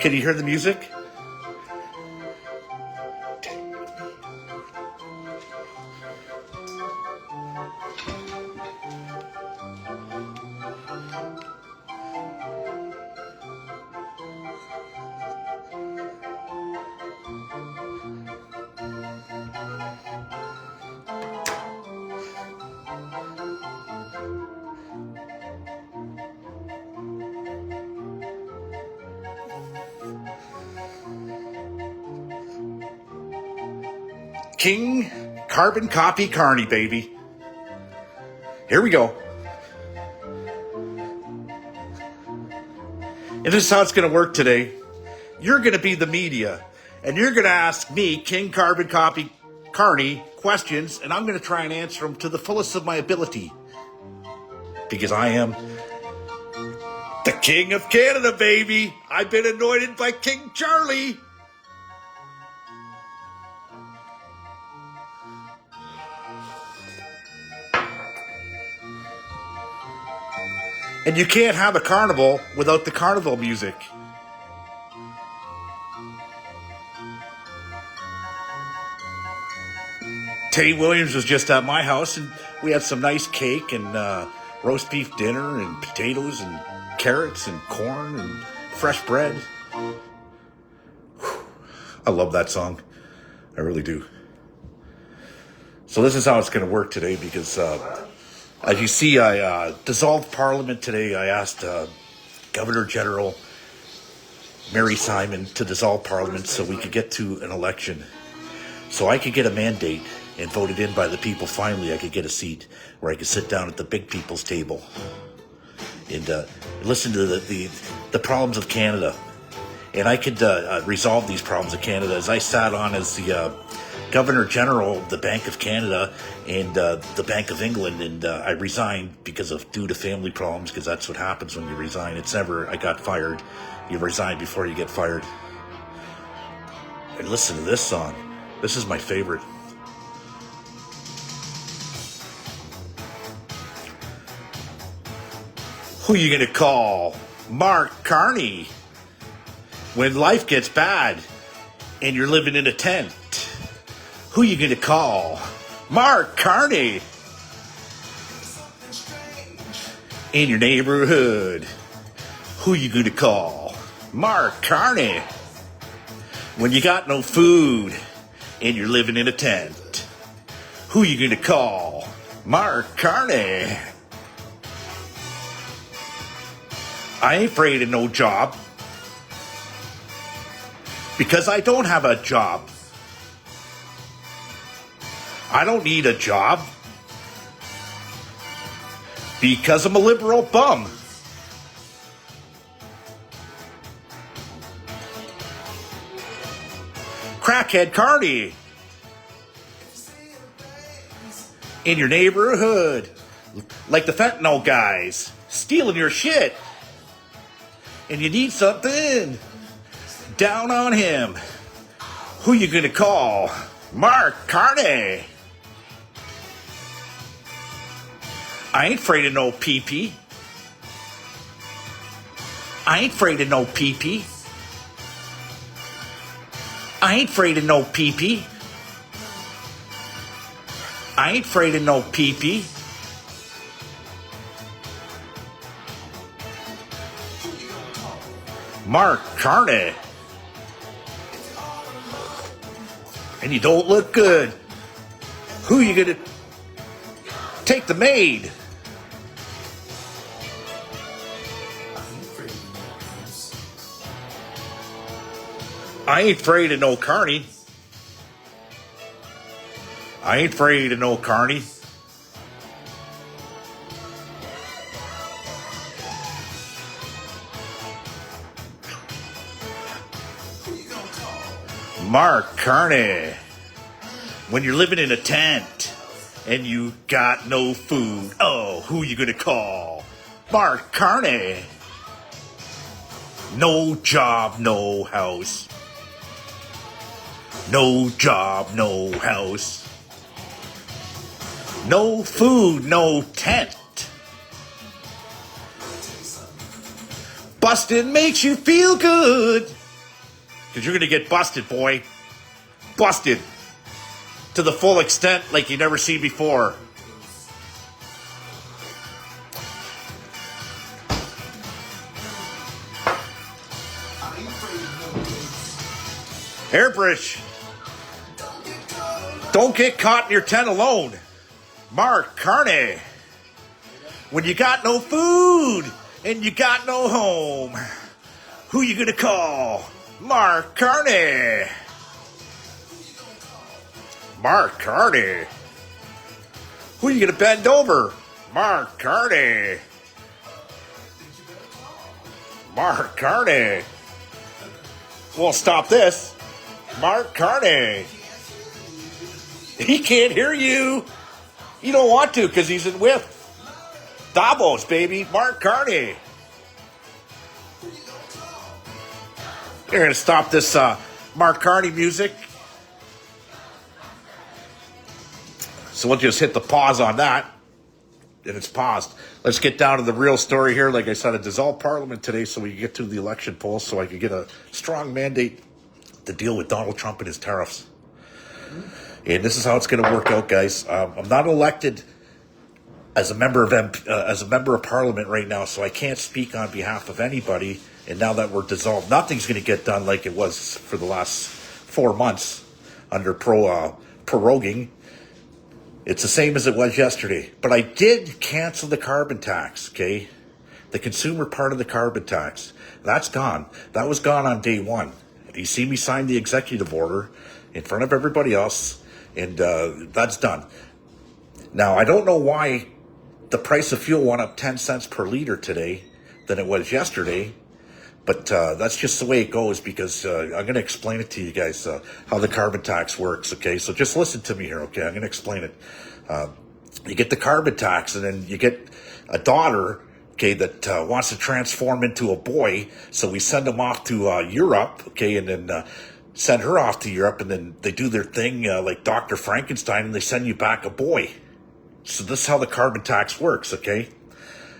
Can you hear the music? King Carbon Copy Carney, baby. Here we go. And this is how it's going to work today. You're going to be the media, and you're going to ask me, King Carbon Copy Carney, questions, and I'm going to try and answer them to the fullest of my ability. Because I am the King of Canada, baby. I've been anointed by King Charlie. And you can't have a carnival without the carnival music. Tay Williams was just at my house, and we had some nice cake and roast beef dinner and potatoes and carrots and corn and fresh bread. Whew. I love that song. I really do. So this is how it's going to work today because... as you see, I dissolved Parliament today. I asked Governor General Mary Simon to dissolve Parliament so we could get to an election. So I could get a mandate and voted in by the people. Finally, I could get a seat where I could sit down at the big people's table and listen to the problems of Canada. And I could resolve these problems of Canada as I sat on as the Governor General of the Bank of Canada and the Bank of England, and I resigned due to family problems, because that's what happens when you resign. It's never, I got fired. You resign before you get fired. And listen to this song. This is my favorite. Who you gonna call? Mark Carney. When life gets bad and you're living in a tent, who you gonna call? Mark Carney. In your neighborhood, who you gonna call? Mark Carney. When you got no food and you're living in a tent, who you gonna call? Mark Carney. I ain't afraid of no job, because I don't have a job. I don't need a job because I'm a liberal bum. Crackhead Carney. In your neighborhood, like the fentanyl guys, stealing your shit. And you need something, down on him. Who you gonna call? Mark Carney. I ain't afraid of no pee-pee. I ain't afraid of no pee-pee. I ain't afraid of no pee-pee. I ain't afraid of no pee-pee. Mark Carney. And you don't look good. Who you gonna take the maid? I ain't afraid of no Carney. I ain't afraid of no Carney. Mark Carney. When you're living in a tent and you got no food, oh, who you gonna call? Mark Carney. No job, no house. No job, no house. No food, no tent. Bustin' makes you feel good. Because you're going to get busted, boy. Busted. To the full extent like you never seen before. Airbrush. Don't get caught in your tent alone. Mark Carney. When you got no food and you got no home, who you gonna call? Mark Carney. Mark Carney. Who you gonna bend over? Mark Carney. Mark Carney. Won't stop this. Mark Carney. He can't hear you. You don't want to because he's in with Davos, baby. Mark Carney. You're going to stop this Mark Carney music. So we'll just hit the pause on that. And it's paused. Let's get down to the real story here. Like I said, I dissolved Parliament today so we can get to the election polls so I can get a strong mandate to deal with Donald Trump and his tariffs. And this is how it's going to work out, guys. I'm not elected as a member of Parliament right now, so I can't speak on behalf of anybody. And now that we're dissolved, nothing's going to get done like it was for the last 4 months under proroguing. It's the same as it was yesterday. But I did cancel the carbon tax, okay? The consumer part of the carbon tax. That's gone. That was gone on day one. You see me sign the executive order in front of everybody else, and that's done. Now, I don't know why the price of fuel went up 10 cents per liter today than it was yesterday, but that's just the way it goes because I'm going to explain it to you guys, how the carbon tax works, okay? So just listen to me here, okay? I'm going to explain it. You get the carbon tax, and then you get a daughter, okay, that wants to transform into a boy, so we send them off to Europe, okay, and then send her off to Europe, and then they do their thing like Dr. Frankenstein, and they send you back a boy. So this is how the carbon tax works, okay?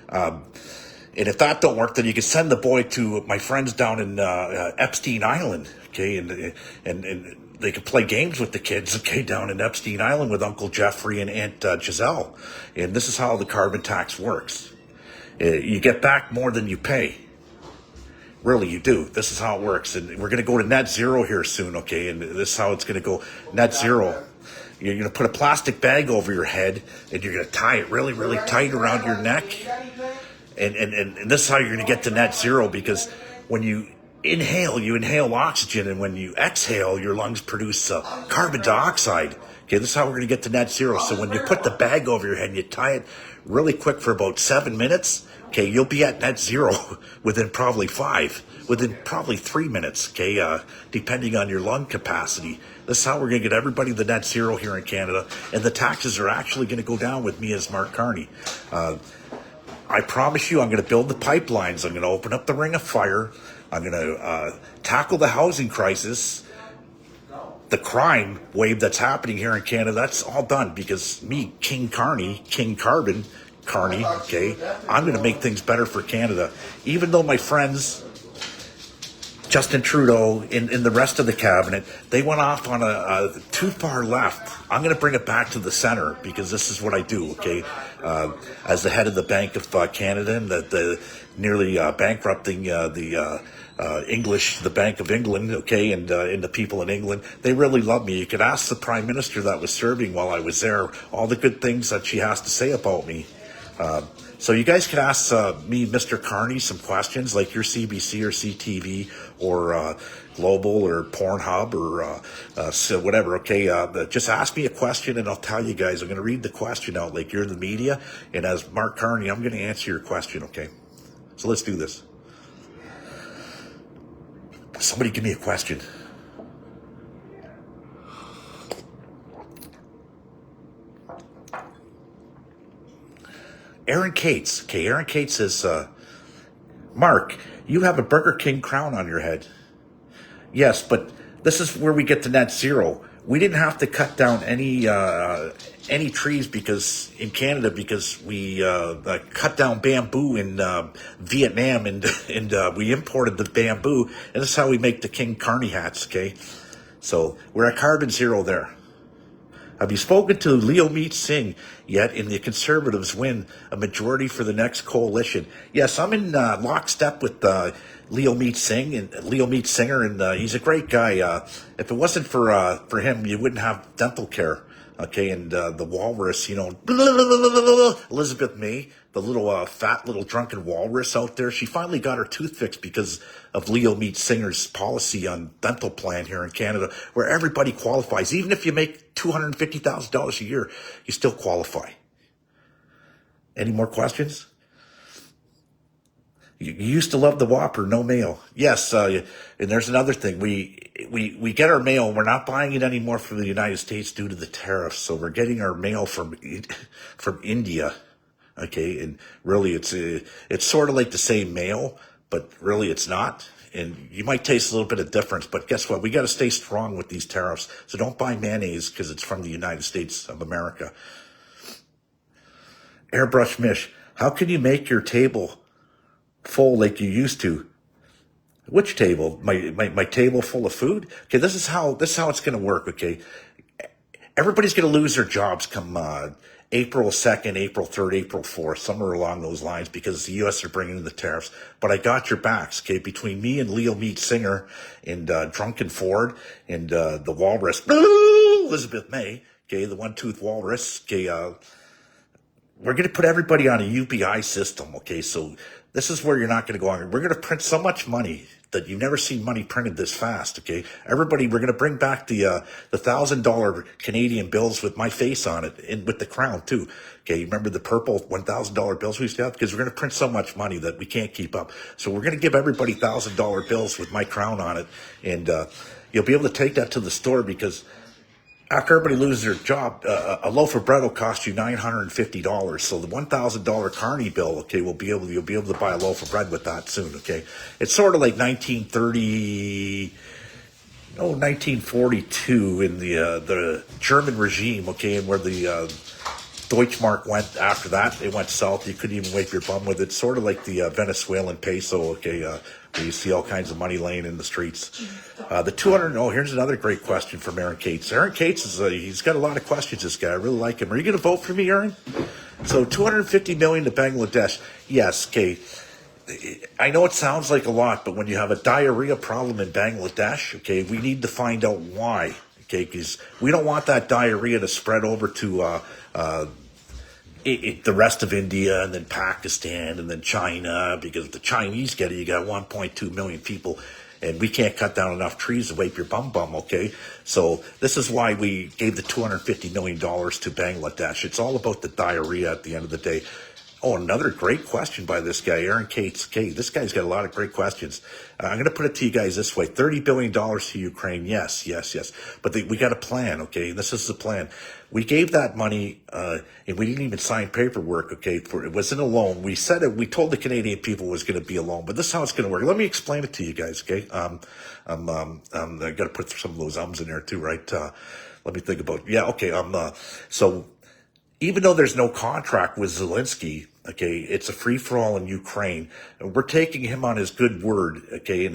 And if that don't work, then you can send the boy to my friends down in Epstein Island, okay? And they can play games with the kids, okay, down in Epstein Island with Uncle Jeffrey and Aunt Giselle. And this is how the carbon tax works. You get back more than you pay. Really, you do. This is how it works. And we're going to go to net zero here soon, okay? And this is how it's going to go, net zero. You're going to put a plastic bag over your head, and you're going to tie it really, really tight around your neck. And this is how you're going to get to net zero, because when you inhale oxygen, and when you exhale, your lungs produce carbon dioxide. Okay, this is how we're going to get to net zero. So when you put the bag over your head and you tie it really quick for about 7 minutes, okay, you'll be at net zero within probably 3 minutes, okay, depending on your lung capacity. This is how we're going to get everybody to net zero here in Canada, and the taxes are actually going to go down with me as Mark Carney. I promise you, I'm going to build the pipelines. I'm going to open up the Ring of Fire. I'm going to tackle the housing crisis. The crime wave that's happening here in Canada, that's all done because me, King Carney, okay, I'm going to make things better for Canada. Even though my friends, Justin Trudeau and the rest of the cabinet, they went off on a too far left. I'm going to bring it back to the center because this is what I do, okay? As the head of the Bank of Canada and the nearly bankrupting the Bank of England, okay, and the people in England, they really love me. You could ask the Prime Minister that was serving while I was there all the good things that she has to say about me. So you guys can ask me, Mr. Carney, some questions like your CBC or CTV or Global or Pornhub or so whatever, okay? Just ask me a question and I'll tell you guys. I'm going to read the question out like you're the media, and as Mark Carney, I'm going to answer your question, okay? So let's do this. Somebody give me a question. Aaron Cates. Okay, Aaron Cates says, Mark, you have a Burger King crown on your head. Yes, but this is where we get to net zero. we didn't have to cut down any trees because in Canada because we cut down bamboo in Vietnam and we imported the bamboo, and that's how we make the King Carney hats. Okay, so we're at carbon zero there. Have you spoken to Leo Meet Singh yet? In the Conservatives win a majority for the next coalition. Yes, I'm in lockstep with Leo Meet Singh and Leo Meet Singer, and he's a great guy. If it wasn't for him, you wouldn't have dental care. Okay, and the walrus, Elizabeth May, the little fat little drunken walrus out there, she finally got her tooth fixed because of Leo Meet Singer's policy on dental plan here in Canada, where everybody qualifies. Even if you make $250,000 a year, you still qualify. Any more questions? You used to love the Whopper, no mayo. Yes, and there's another thing. We get our mail. We're not buying it anymore from the United States due to the tariffs. So we're getting our mail from India. Okay, and really it's sort of like the same mail, but really it's not. And you might taste a little bit of difference, but guess what? We got to stay strong with these tariffs. So don't buy mayonnaise because it's from the United States of America. Airbrush Mish, how can you make your table full like you used to? Which table? My table full of food? Okay, this is how it's going to work. Okay, everybody's going to lose their jobs come April 2nd, April 3rd, April 4th, somewhere along those lines, because the U.S. are bringing in the tariffs. But I got your backs, okay? Between me and Leo Meet Singer and Drunken Ford and the Walrus, Elizabeth May, okay, the one-tooth walrus, okay, we're going to put everybody on a UBI system, okay? So this is where you're not going to go on. We're going to print so much money that you've never seen money printed this fast, okay? Everybody, we're going to bring back the $1,000 Canadian bills with my face on it, and with the crown too, okay? You remember the purple $1,000 bills we used to have? Because we're going to print so much money that we can't keep up. So we're going to give everybody $1,000 bills with my crown on it, and you'll be able to take that to the store, because after everybody loses their job, a loaf of bread will cost you $950. So the $1,000 Carney bill, okay, you'll be able to buy a loaf of bread with that soon, okay? It's sort of like 1942 in the German regime, okay, and where the Deutschmark went after that. It went south. You couldn't even wipe your bum with it. Sort of like the Venezuelan peso, okay, where you see all kinds of money laying in the streets. The 200, here's another great question from Aaron Cates. Aaron Cates, he's got a lot of questions, this guy. I really like him. Are you going to vote for me, Aaron? So $250 million to Bangladesh. Yes, okay. I know it sounds like a lot, but when you have a diarrhea problem in Bangladesh, okay, we need to find out why, okay, because we don't want that diarrhea to spread over to the rest of India and then Pakistan and then China, because if the Chinese get it, you got 1.2 million people, and we can't cut down enough trees to wipe your bum, okay? So this is why we gave the $250 million to Bangladesh. It's all about the diarrhea at the end of the day. Oh, another great question by this guy, Aaron Cates. Okay, this guy's got a lot of great questions. I'm going to put it to you guys this way. $30 billion to Ukraine. Yes. But we got a plan, okay? This is the plan. We gave that money, and we didn't even sign paperwork, okay? It wasn't a loan. We told the Canadian people it was going to be a loan, but this is how it's going to work. Let me explain it to you guys, okay? I got to put some of those ums in there too, right? Let me think about, so even though there's no contract with Zelensky, okay, it's a free-for-all in Ukraine. And we're taking him on his good word, okay, and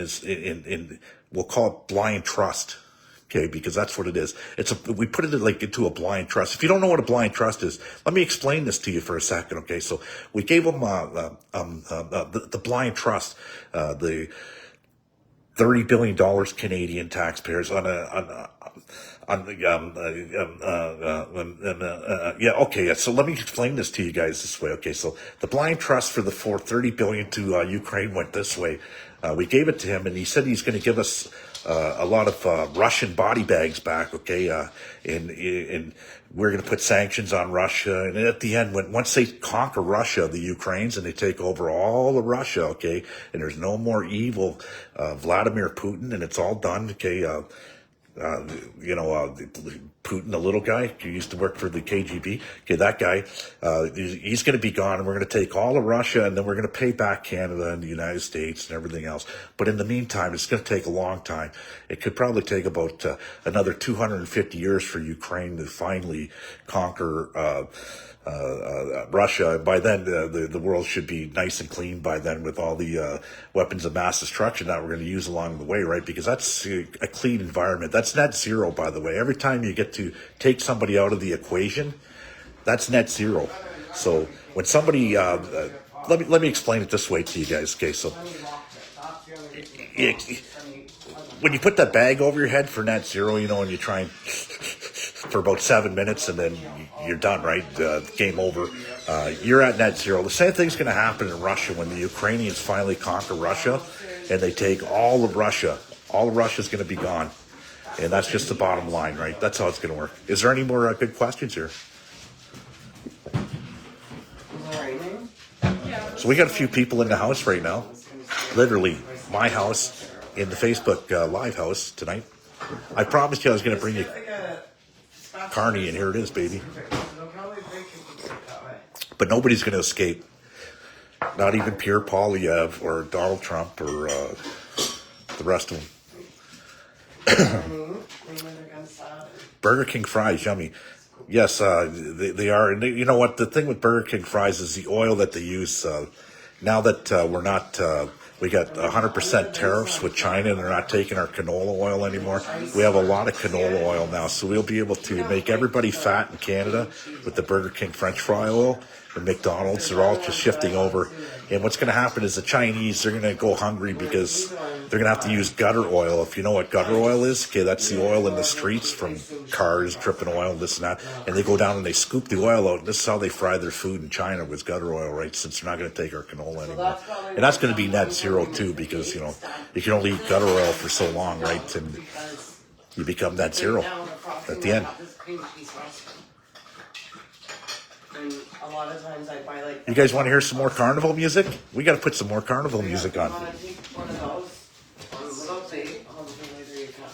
we'll call it blind trust, okay, because that's what it is. We put it into a blind trust. If you don't know what a blind trust is, let me explain this to you for a second, okay? So we gave him the blind trust, the $30 billion Canadian taxpayers so let me explain this to you guys this way. Okay, so the blind trust for the $30 billion to Ukraine went this way. We gave it to him, and he said he's going to give us a lot of Russian body bags back. Okay, and we're going to put sanctions on Russia. And at the end, once they conquer Russia, the Ukrainians, and they take over all of Russia, okay, and there's no more evil Vladimir Putin, and it's all done. Okay. Putin, the little guy who used to work for the KGB. Okay, that guy, he's going to be gone, and we're going to take all of Russia, and then we're going to pay back Canada and the United States and everything else. But in the meantime, it's going to take a long time. It could probably take about another 250 years for Ukraine to finally conquer Russia. By then, the world should be nice and clean by then, with all the weapons of mass destruction that we're going to use along the way, right? Because that's a clean environment. That's net zero, by the way. Every time you get to take somebody out of the equation, that's net zero. So when somebody, let me explain it this way to you guys. Okay, so when you put that bag over your head for net zero, and you try and for about 7 minutes, and then you're done, right? Game over. You're at net zero. The same thing's going to happen in Russia when the Ukrainians finally conquer Russia, and they take all of Russia. All of Russia's going to be gone, and that's just the bottom line, right? That's how it's going to work. Is there any more good questions here? So we got a few people in the house right now. Literally, my house in the Facebook Live house tonight. I promised you I was going to bring you Carney, and here it is, baby. But nobody's going to escape. Not even Pierre Poilievre or Donald Trump or the rest of them. Burger King fries, yummy. Yes, they are. And you know what? The thing with Burger King fries is the oil that they use. Now that we're not... we got 100% tariffs with China, and they're not taking our canola oil anymore. We have a lot of canola oil now, so we'll be able to make everybody fat in Canada with the Burger King French fry oil. The McDonald's, they're all just shifting over. And what's going to happen is the Chinese, they're going to go hungry because they're going to have to use gutter oil. If you know what gutter oil is, okay, that's the oil in the streets from cars dripping oil, this and that. And they go down and they scoop the oil out. And this is how they fry their food in China, with gutter oil, right? Since they're not going to take our canola anymore. And that's going to be net zero too, because, you can only eat gutter oil for so long, right? And you become net zero at the end. And a lot of times I buy You guys want to hear some more carnival music? We got to put some more carnival music on. one of those on later you can.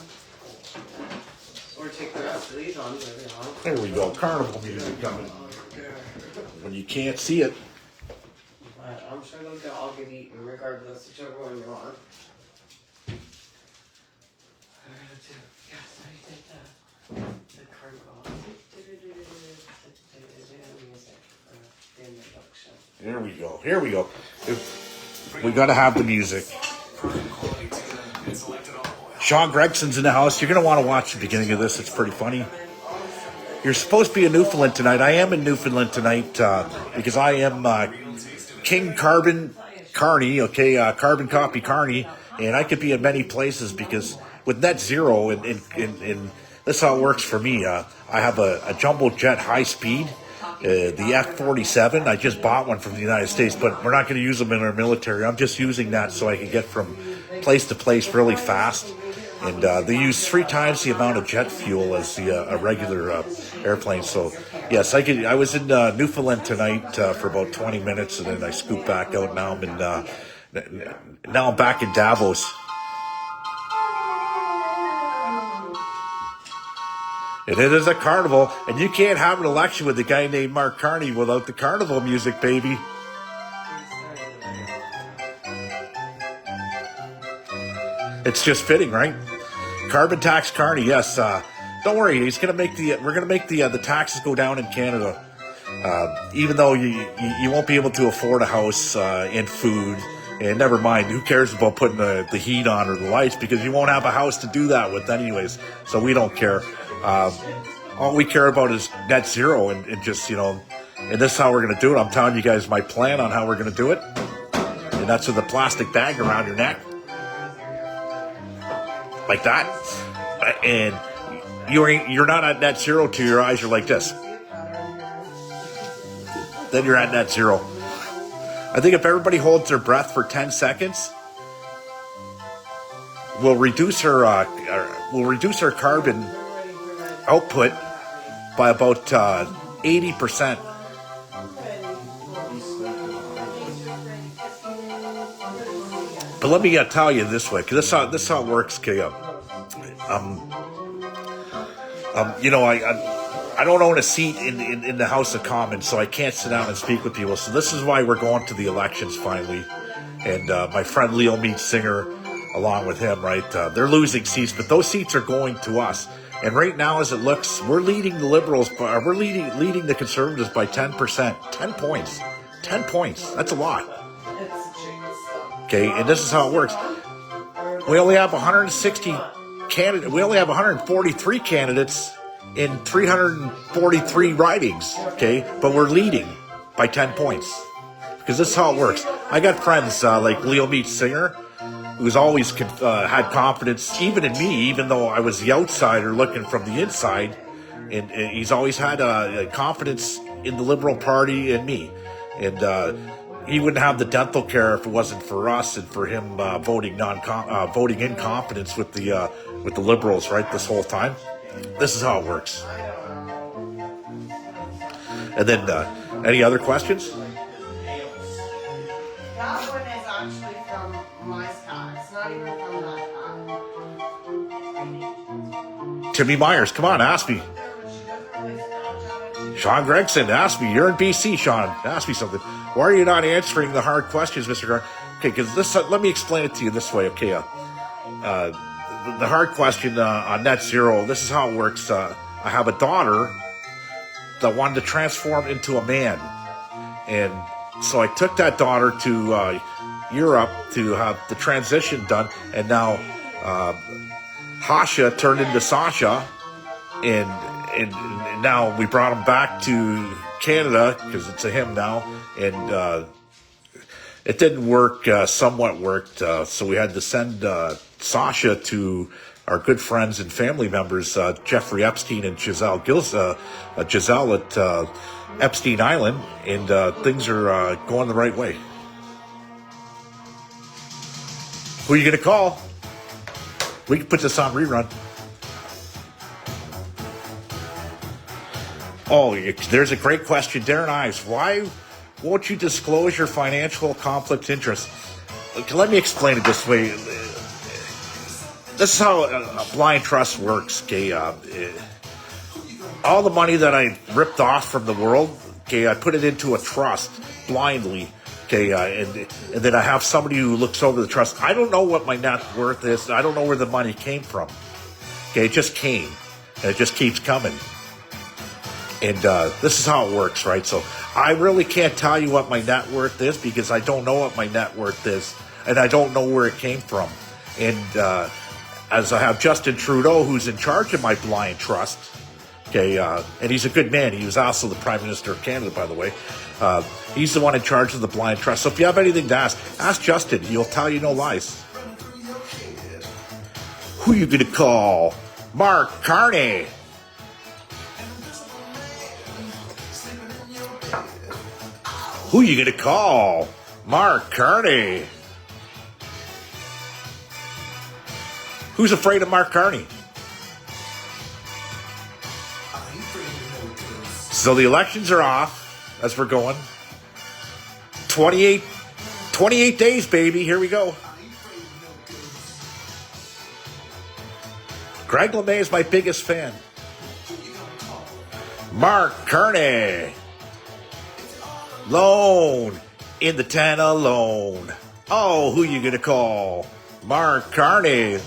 Or take the rest of these on later on. There we go, carnival music coming. When you can't see it. But I'm sure they'll all get eaten regardless, whichever one you're on. Yes, I did the carnival. Here we go. Here we go. We got to have the music. Sean Gregson's in the house. You're going to want to watch the beginning of this. It's pretty funny. You're supposed to be in Newfoundland tonight. I am in Newfoundland tonight because I am King Carbon Carney, okay, Carbon Copy Carney, and I could be in many places because with net zero, and this is how it works for me. I have a jumbo jet high speed. The F-47, I just bought one from the United States, but we're not going to use them in our military. I'm just using that so I can get from place to place really fast. And they use 3 times the amount of jet fuel as a regular airplane. So, yes, I was in Newfoundland tonight for about 20 minutes, and then I scooped back out. Now I'm back in Davos. And it is a carnival, and you can't have an election with a guy named Mark Carney without the carnival music, baby. It's just fitting, right? Carbon tax Carney, yes. Don't worry, we're gonna make the taxes go down in Canada. Even though you won't be able to afford a house and food, and never mind, who cares about putting the heat on or the lights, because you won't have a house to do that with anyways. So we don't care. All we care about is net zero, and just, and this is how we're going to do it. I'm telling you guys my plan on how we're going to do it. And that's with a plastic bag around your neck. Like that. And you're not at net zero till your eyes are like this. Then you're at net zero. I think if everybody holds their breath for 10 seconds, we'll reduce our carbon output by about 80%. But let me tell you this way, because this is how it works, okay? You know, I don't own a seat in the House of Commons, so I can't sit down and speak with people. So this is why we're going to the elections finally. And my friend Leo Meets Singer, along with him, right? They're losing seats, but those seats are going to us. And right now, as it looks, we're leading the Liberals, we're leading the Conservatives by 10%. 10 points. 10 points. That's a lot. Okay, and this is how it works. We only have 160 candidates. We only have 143 candidates in 343 ridings. Okay, but we're leading by 10 points because this is how it works. I got friends like Leo Meets Singer, who's always had confidence, even in me, even though I was the outsider looking from the inside, and he's always had confidence in the Liberal Party and me, and he wouldn't have the dental care if it wasn't for us and for him voting in confidence with the Liberals, right? This whole time, this is how it works. And then, any other questions? That one is actually from my side. It's not even from that side. Timmy Myers, come on, ask me. Sean Gregson, ask me. You're in BC, Sean. Ask me something. Why are you not answering the hard questions, Mr. Gar? Okay, because this. Let me explain it to you this way. Okay, the hard question on net zero. This is how it works. I have a daughter that wanted to transform into a man, and so I took that daughter to Europe to have the transition done, and now Hasha turned into Sasha, and now we brought him back to Canada because it's a him now, and it didn't work. Somewhat worked, so we had to send Sasha to our good friends and family members, Jeffrey Epstein and Giselle at Epstein Island, and things are going the right way. Who are you going to call? We can put this on rerun. Oh, there's a great question. Darren Ives, why won't you disclose your financial conflict interest? Let me explain it this way. This is how a blind trust works, okay? All the money that I ripped off from the world, okay, I put it into a trust blindly, okay, and then I have somebody who looks over the trust. I don't know what my net worth is. I don't know where the money came from. Okay, it just came, and it just keeps coming. And this is how it works, right? So I really can't tell you what my net worth is because I don't know what my net worth is, and I don't know where it came from. And as I have Justin Trudeau, who's in charge of my blind trust, okay, and he's a good man. He was also the Prime Minister of Canada, by the way. He's the one in charge of the blind trust. So if you have anything to ask Justin. He'll tell you no lies. Who you gonna call? Mark Carney. Who you gonna call? Mark Carney. Who's afraid of Mark Carney? So the elections are off as we're going. 28 days, baby. Here we go. Greg LeMay is my biggest fan. Mark Carney. Lone in the tent alone. Oh, who you gonna call? Mark Carney.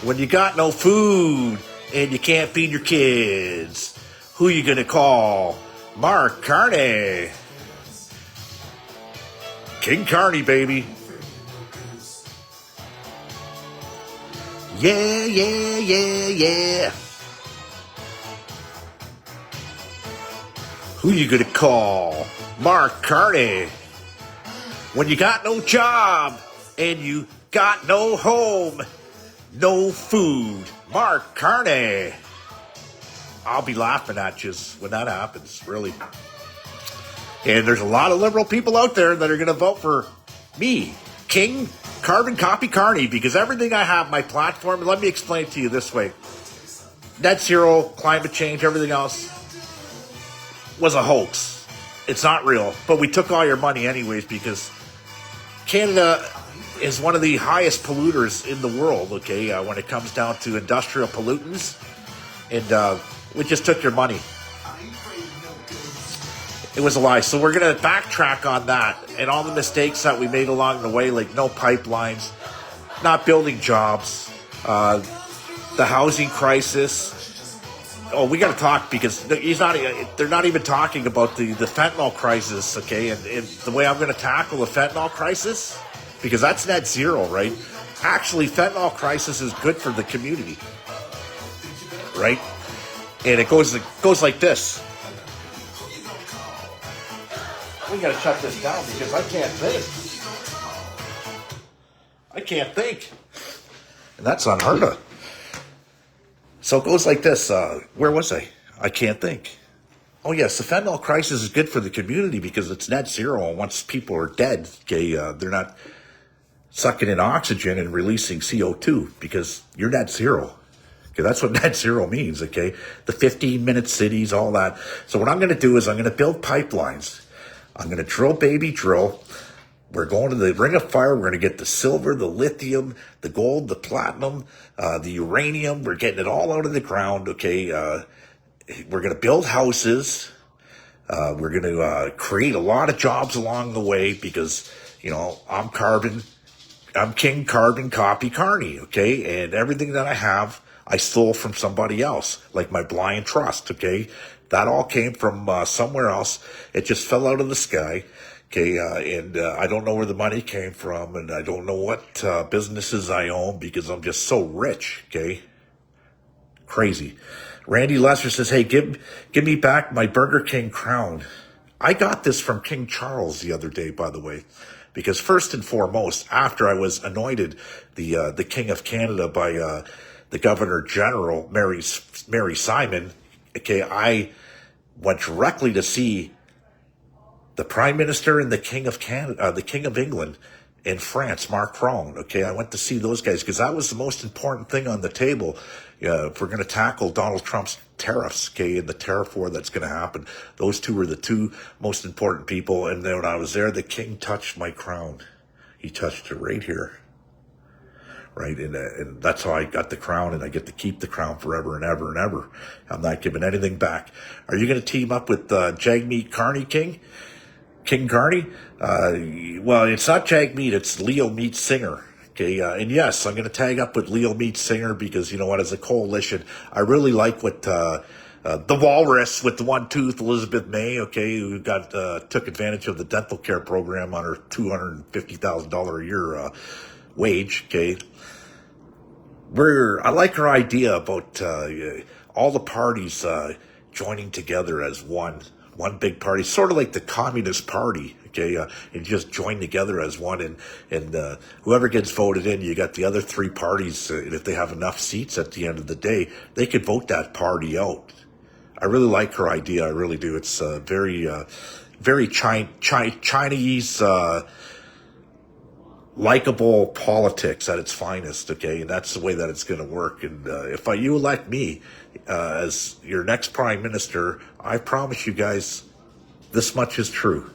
When you got no food and you can't feed your kids, who you gonna call? Mark Carney. King Carney, baby. Yeah, yeah, yeah, yeah. Who you gonna call? Mark Carney. When you got no job and you got no home, no food, Mark Carney. I'll be laughing at you when that happens, really. And there's a lot of liberal people out there that are going to vote for me, King Carbon Copy Carney, because everything I have, my platform, let me explain it to you this way. Net zero, climate change, everything else was a hoax. It's not real, but we took all your money anyways because Canada is one of the highest polluters in the world, okay, when it comes down to industrial pollutants. and we just took your money. It was a lie. So we're going to backtrack on that and all the mistakes that we made along the way, like no pipelines, not building jobs, the housing crisis. Oh, we got to talk because they're not even talking about the fentanyl crisis, okay? And the way I'm going to tackle the fentanyl crisis, because that's net zero, right? Actually, fentanyl crisis is good for the community, right? And it goes like this. We got to shut this down because I can't think. And that's unheard of. So it goes like this. Where was I? I can't think. Oh, yes, the fentanyl crisis is good for the community because it's net zero. And once people are dead, okay, they're not sucking in oxygen and releasing CO2 because you're net zero. Okay, that's what net zero means, okay? The 15-minute cities, all that. So what I'm going to do is I'm going to build pipelines. I'm going to drill, baby, drill. We're going to the Ring of Fire. We're going to get the silver, the lithium, the gold, the platinum, the uranium. We're getting it all out of the ground, okay? We're going to build houses. We're going to create a lot of jobs along the way because, I'm King Carbon Copy Carney, okay? And everything that I have, I stole from somebody else, like my blind trust, okay? That all came from somewhere else. It just fell out of the sky, okay? And I don't know where the money came from, and I don't know what businesses I own because I'm just so rich, okay? Crazy. Randy Lester says, hey, give me back my Burger King crown. I got this from King Charles the other day, by the way, because first and foremost, after I was anointed the King of Canada by the Governor General, Mary Simon, okay, I went directly to see the Prime Minister and the King of Canada, the King of England in France, Macron. Okay, I went to see those guys because that was the most important thing on the table. If we're going to tackle Donald Trump's tariffs, okay, and the tariff war that's going to happen, those two were the two most important people. And then when I was there, the King touched my crown. He touched it right here. Right, and that's how I got the crown, and I get to keep the crown forever and ever and ever. I'm not giving anything back. Are you going to team up with Jagmeet Carney King Carney? Well, it's not Jagmeet, it's Leo Meat Singer. Okay, and yes, I'm going to tag up with Leo Meat Singer because, you know what, as a coalition, I really like what the walrus with the one tooth, Elizabeth May, okay, who took advantage of the dental care program on her $250,000 a year wage, okay. I like her idea about all the parties joining together as one big party, sort of like the Communist Party, okay, and just join together as one, and whoever gets voted in, you got the other three parties, and if they have enough seats at the end of the day, they could vote that party out. I really like her idea, I really do. It's very Chinese, likable politics at its finest, okay? And that's the way that it's going to work. And if you elect me as your next prime minister, I promise you guys, this much is true.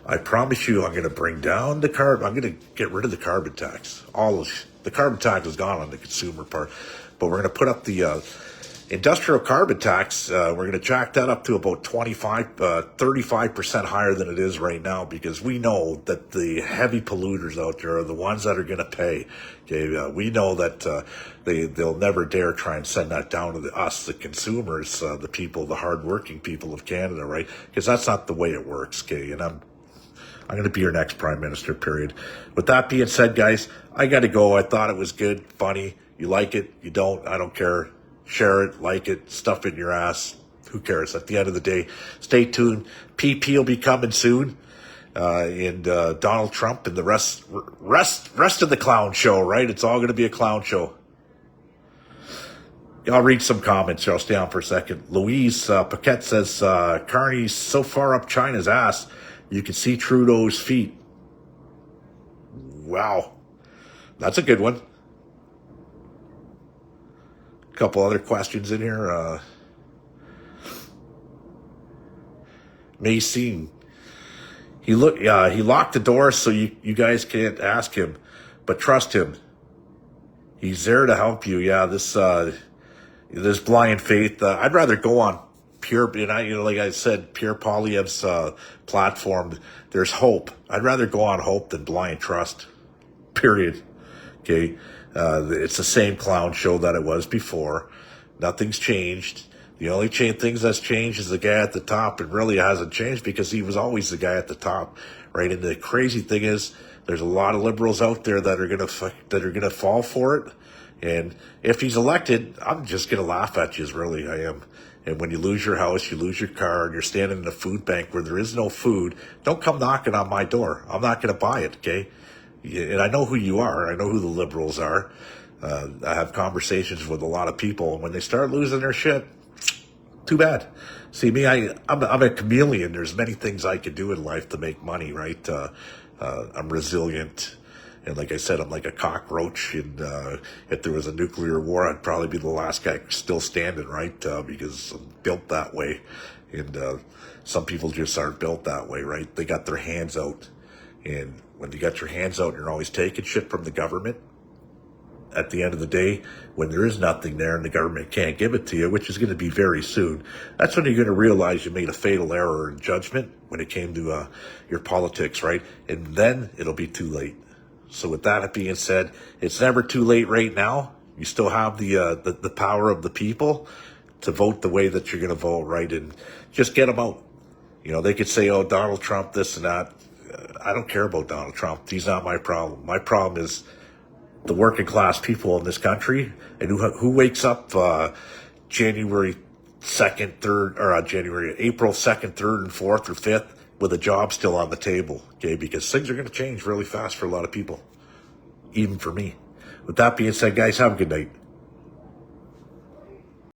I promise you I'm going to bring down I'm going to get rid of the carbon tax. The carbon tax is gone on the consumer part. But we're going to put up the industrial carbon tax. We're going to jack that up to about 35% higher than it is right now, because we know that the heavy polluters out there are the ones that are going to pay. Okay, we know that they'll never dare try and send that down to us, the consumers, the people, the hardworking people of Canada, right? Because that's not the way it works. Okay, and I'm going to be your next prime minister, period. With that being said, guys, I got to go. I thought it was good, funny. You like it, you don't, I don't care. Share it, like it, stuff it in your ass. Who cares? At the end of the day, stay tuned. PP will be coming soon. And Donald Trump and the rest of the clown show, right? It's all going to be a clown show. I'll read some comments here. I'll stay on for a second. Louise Paquette says, Carney's so far up China's ass, you can see Trudeau's feet. Wow. That's a good one. Couple other questions in here. Macy, he locked the door so you guys can't ask him, but trust him. He's there to help you. Yeah, this There's blind faith. I'd rather go on pure, like I said, Pierre Poilievre's platform. There's hope. I'd rather go on hope than blind trust. Period. Okay, it's the same clown show that it was before. Nothing's changed. The only things that's changed is the guy at the top, and really hasn't changed because he was always the guy at the top, right? And the crazy thing is, there's a lot of liberals out there that are gonna fall for it. And if he's elected, I'm just going to laugh at you, really, I am. And when you lose your house, you lose your car, and you're standing in a food bank where there is no food, don't come knocking on my door. I'm not going to buy it, okay? And I know who you are. I know who the liberals are. I have conversations with a lot of people, and when they start losing their shit, too bad. See, me, I'm a chameleon. There's many things I could do in life to make money, right? I'm resilient. And like I said, I'm like a cockroach. And if there was a nuclear war, I'd probably be the last guy still standing, right? Because I'm built that way. And some people just aren't built that way, right? They got their hands out. And when you got your hands out, you're always taking shit from the government. At the end of the day, when there is nothing there and the government can't give it to you, which is going to be very soon, that's when you're going to realize you made a fatal error in judgment when it came to your politics, right? And then it'll be too late. So with that being said, it's never too late right now. You still have the power of the people to vote the way that you're going to vote, right? And just get them out. They could say, oh, Donald Trump, this and that. I don't care about Donald Trump. He's not my problem. My problem is the working class people in this country, and who wakes up January 2nd, 3rd, or April 2nd, 3rd, and 4th, or 5th with a job still on the table, okay? Because things are going to change really fast for a lot of people, even for me. With that being said, guys, have a good night.